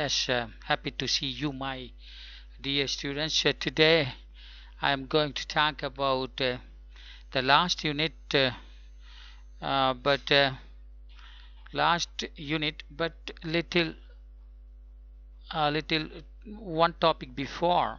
Yes, happy to see you, my dear students. Today I am going to talk about the last unit, but little one topic before.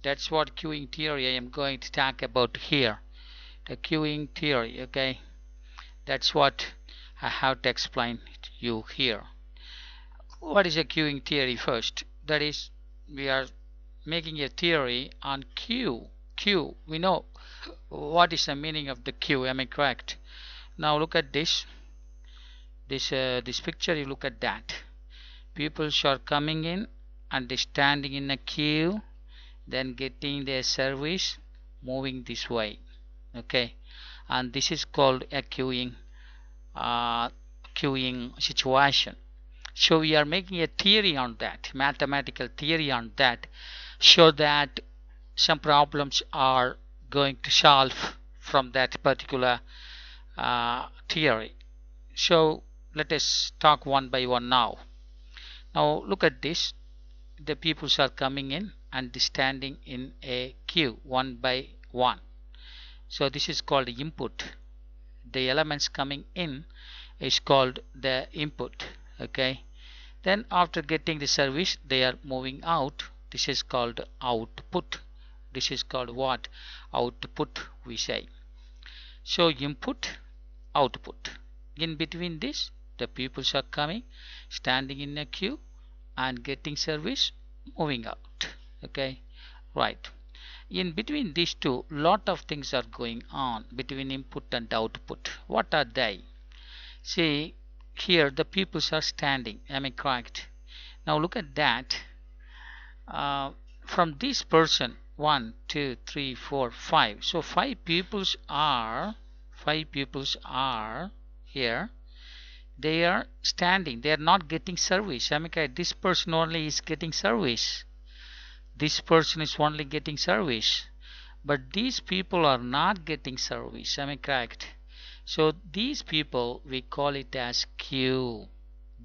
That's what queuing theory I am going to talk about here. The queuing theory, okay? That's what I have to explain to you here. What is a queuing theory first? That is, we are making a theory on queue. We know what is the meaning of the queue. Am I correct? Now look at this picture. You look at that. People are coming in and they standing in a queue, then getting their service, moving this way. Okay, and this is called a queuing situation. So we are making a theory on that, mathematical theory on that, so that some problems are going to solve from that particular theory. So let us talk one by one now. Now look at this. The people are coming in and standing in a queue one by one. So this is called input. The elements coming in is called the input. Okay, then after getting the service they are moving out. This is called output. This is called what? Output, we say. So input, output. In between this, the people are coming, standing in a queue and getting service, moving out. Okay, right. In between these two, lot of things are going on between input and output. What are they? See, here the people are standing. Am I correct? Now look at that. From this person, 1 2 3 4 5, so five peoples are here. They are standing, they are not getting service. Am I correct? This person only is getting service. This person is only getting service, but these people are not getting service. Am I correct? So these people, we call it as queue.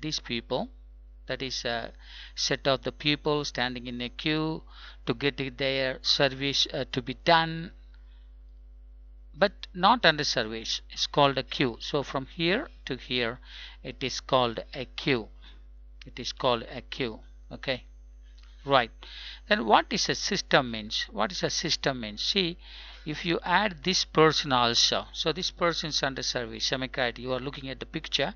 These people, that is a set of the people standing in a queue to get their service to be done, but not under service. It's called a queue. So from here to here, it is called a queue. It is called a queue. Okay, right. Then what is a system means? What is a system means? See, if you add this person also, so this person is under service. Am I correct? You are looking at the picture,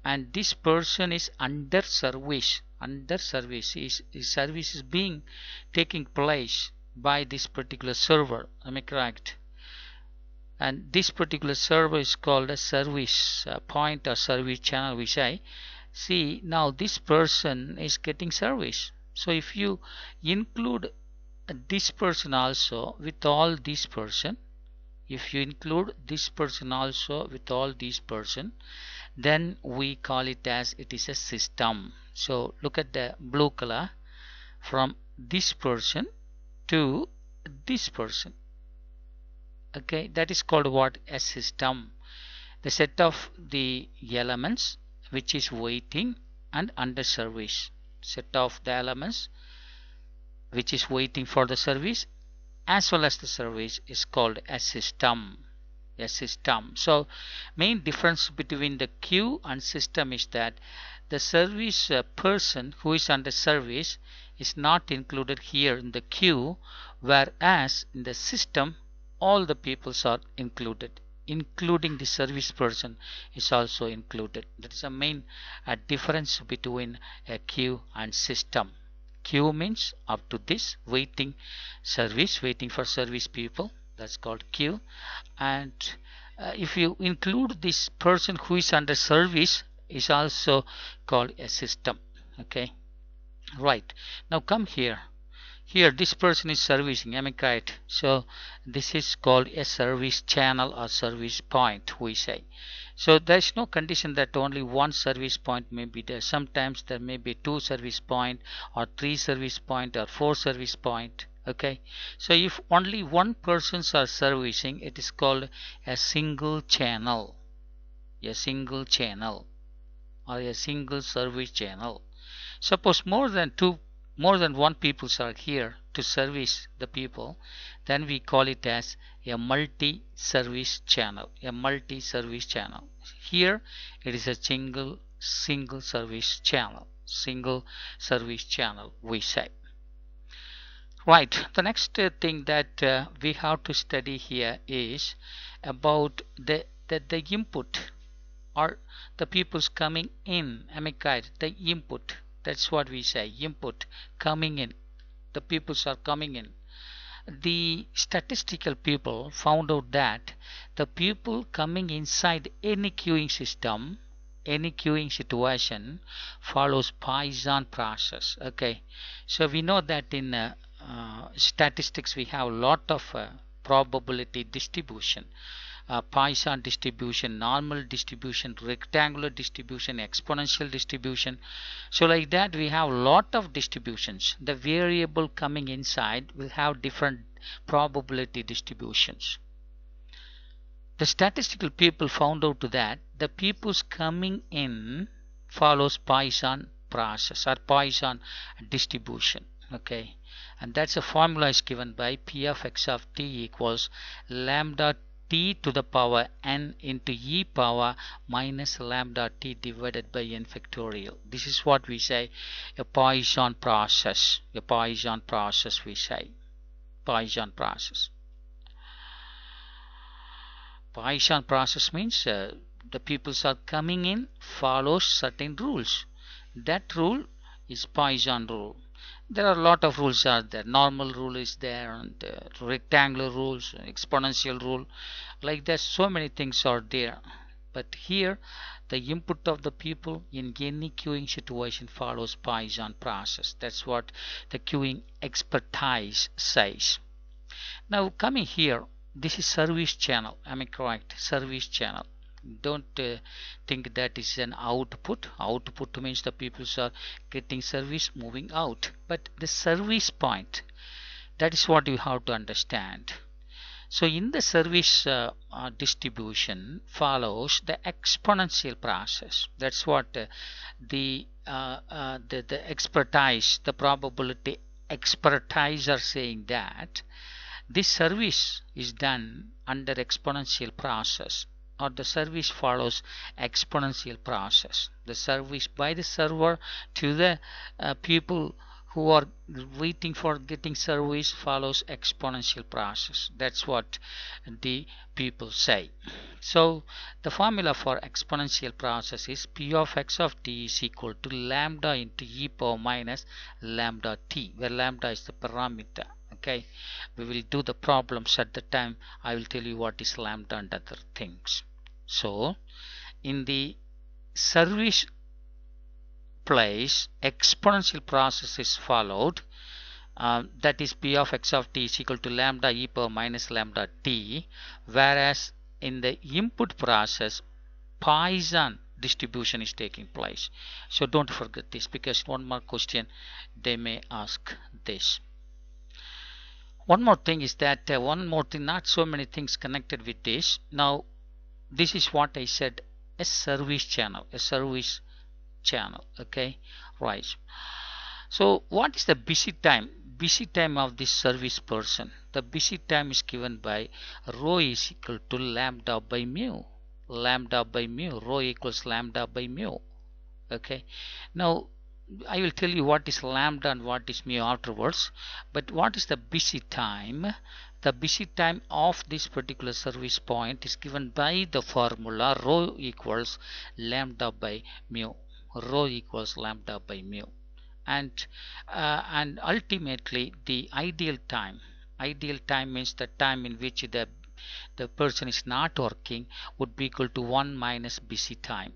and this person is under service. Under service, his service is being taking place by this particular server. Am I correct? And this particular server is called a service point or service channel, we say. See, now this person is getting service. So if you include this person also with all this person, if you include this person also with all these person, then we call it as it is a system. So look at the blue color, from this person to this person. Okay, that is called what? A system. The set of the elements which is waiting and under service. Set of the elements which is waiting for the service as well as the service is called a system. A system. So main difference between the queue and system is that the service person who is under service is not included here in the queue, whereas in the system all the peoples are included, including the service person is also included. That is a main difference between a queue and system. Queue means up to this, waiting service, waiting for service people, that's called queue. And if you include this person who is under service, is also called a system. Okay, right. Now come here. Here this person is servicing. Am I correct? So this is called a service channel or service point, we say. So there is no condition that only one service point may be there. Sometimes there may be 2 service point or 3 service point or 4 service point. Okay, so if only one persons are servicing, it is called a single channel. A single channel or a single service channel. Suppose more than one peoples are here to service the people, then we call it as a multi-service channel. A multi-service channel. Here it is a single service channel. Single service channel, we say. Right. The next thing that we have to study here is about the input, or the people's coming in. Am I correct? The input. That's what we say. Input coming in. The peoples are coming in. The statistical people found out that the people coming inside any queuing system, any queuing situation, follows Poisson process. Okay, so we know that in statistics we have a lot of probability distribution. Poisson distribution, normal distribution, rectangular distribution, exponential distribution. So like that we have a lot of distributions. The variable coming inside will have different probability distributions. The statistical people found out that the people's coming in follows Poisson process or Poisson distribution. Okay, and that's a formula is given by P of x of t equals lambda t to the power n into e power minus lambda t divided by n factorial. This is what we say a Poisson process. A Poisson process, we say. Poisson process. Poisson process means the peoples are coming in, follows certain rules. That rule is Poisson rule. There are a lot of rules are there. Normal rule is there, and rectangular rules, exponential rule, like that. So many things are there. But here, the input of the people in any queuing situation follows Poisson process. That's what the queuing expertise says. Now coming here, this is service channel. Am I correct? Service channel. Don't think that is an output. Output means the people are getting service moving out, but the service point, that is what you have to understand. So in the service distribution follows the exponential process. That's what the expertise, the probability expertise are saying, that this service is done under exponential process, or the service follows exponential process. The service by the server to the people who are waiting for getting service follows exponential process. That's what the people say. So the formula for exponential process is P of x of t is equal to lambda into e power minus lambda t, where lambda is the parameter. Okay, we will do the problems at the time. I will tell you what is lambda and other things. So in the service place, exponential process is followed. That is P of x of t is equal to lambda e power minus lambda t, whereas in the input process, Poisson distribution is taking place. So don't forget this, because one more question they may ask this. One more thing is that not so many things connected with this. Now this is what I said, a service channel, okay, right. So what is the busy time of this service person? The busy time is given by rho is equal to lambda by mu, rho equals lambda by mu. Okay, now I will tell you what is lambda and what is mu afterwards, but what is the busy time? The busy time of this particular service point is given by the formula rho equals lambda by mu, rho equals lambda by mu, and ultimately the ideal time means the time in which the person is not working would be equal to 1 minus busy time.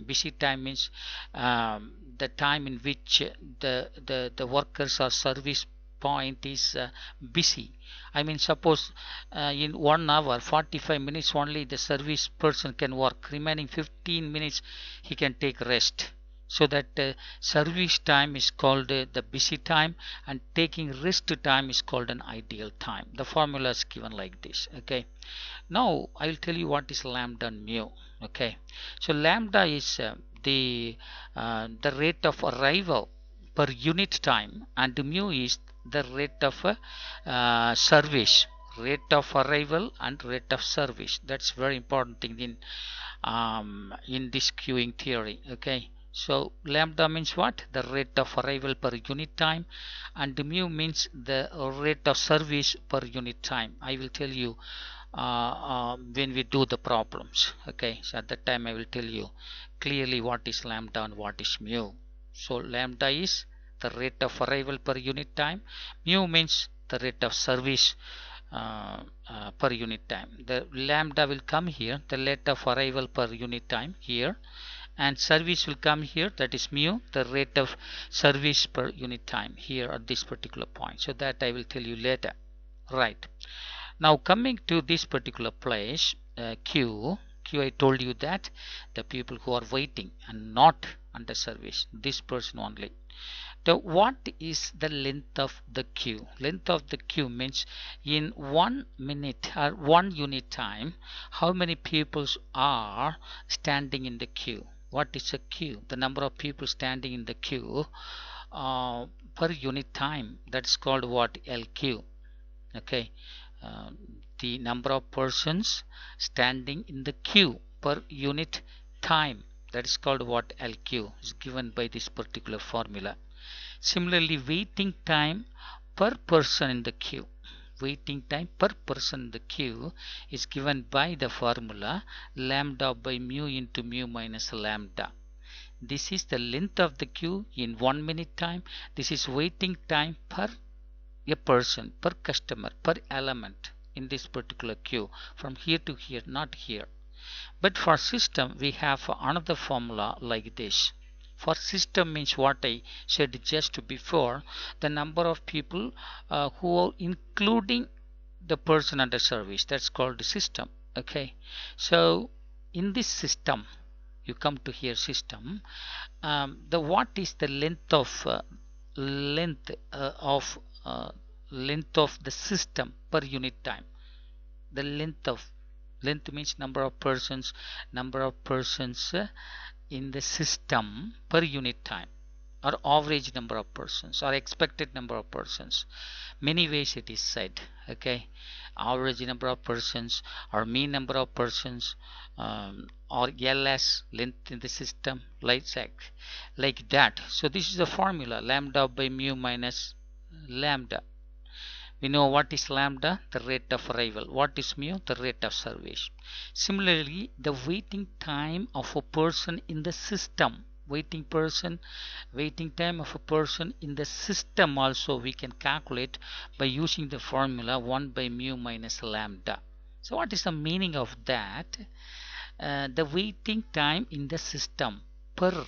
Busy time means the time in which the workers or service point is busy. I mean, suppose in 1 hour 45 minutes only the service person can work, remaining 15 minutes he can take rest. So that service time is called the busy time, and taking rest time is called an ideal time. The formula is given like this. Okay, now I will tell you what is lambda and mu. Okay, so lambda is the rate of arrival per unit time, and mu is the rate of service, rate of arrival and rate of service. That's very important thing in this queuing theory. Okay, so lambda means what? The rate of arrival per unit time, and mu means the rate of service per unit time. I will tell you when we do the problems. Okay, so at that time I will tell you clearly what is lambda and what is mu. So lambda is the rate of arrival per unit time, mu means the rate of service per unit time. The lambda will come here, the rate of arrival per unit time here, and service will come here, that is mu, the rate of service per unit time here at this particular point. So that I will tell you later. Right, now coming to this particular place, Q I told you that the people who are waiting and not under service, this person only. Now what is the length of the queue? Length of the queue means in 1 minute or 1 unit time, how many people are standing in the queue. What is a queue? The number of people standing in the queue per unit time. That's called what? LQ. Okay, the number of persons standing in the queue per unit time, that is called what? LQ, is given by this particular formula. Similarly, waiting time per person in the queue, waiting time per person in the queue is given by the formula lambda by mu into mu minus lambda. This is the length of the queue in 1 minute time. This is waiting time per a person, per customer, per element in this particular queue, from here to here, not here. But for system we have another formula like this. For system means what I said just before, the number of people who are including the person under service, that's called the system. Okay, so in this system, you come to here system, the what is the length of length of the system per unit time. The length means number of persons in the system per unit time, or average number of persons, or expected number of persons. Many ways it is said. Okay, average number of persons, or mean number of persons, or LS, length in the system, like that. So this is the formula, lambda by mu minus lambda. We know what is lambda, the rate of arrival. What is mu, the rate of service. Similarly, the waiting time of a person in the system, waiting time of a person in the system also we can calculate by using the formula 1 by mu minus lambda. So what is the meaning of that? The waiting time in the system per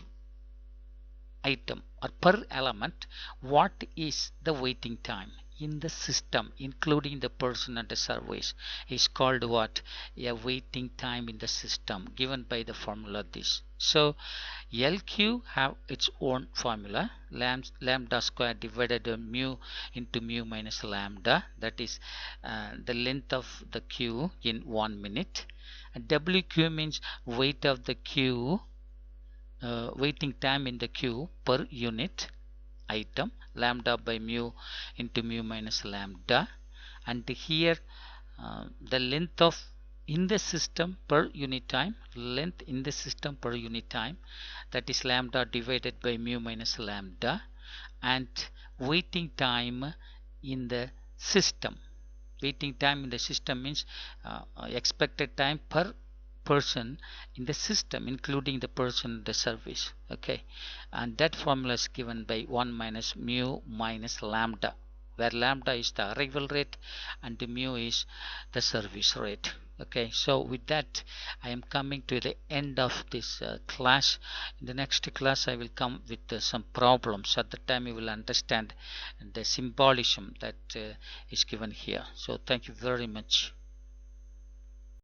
item or per element, what is the waiting time in the system including the person under service is called what? A waiting time in the system, given by the formula this. So LQ have its own formula, lambda square divided by mu into mu minus lambda, that is the length of the queue in 1 minute. And WQ means weight of the queue, waiting time in the queue per unit item, lambda by mu into mu minus lambda. And here the length of in the system per unit time, length in the system per unit time, that is lambda divided by mu minus lambda. And waiting time in the system, waiting time in the system means expected time per person in the system including the person in the service. Okay, and that formula is given by 1 minus mu minus lambda, where lambda is the arrival rate and the mu is the service rate. Okay, so with that I am coming to the end of this class. In the next class I will come with some problems. At the time you will understand the symbolism that is given here. So thank you very much.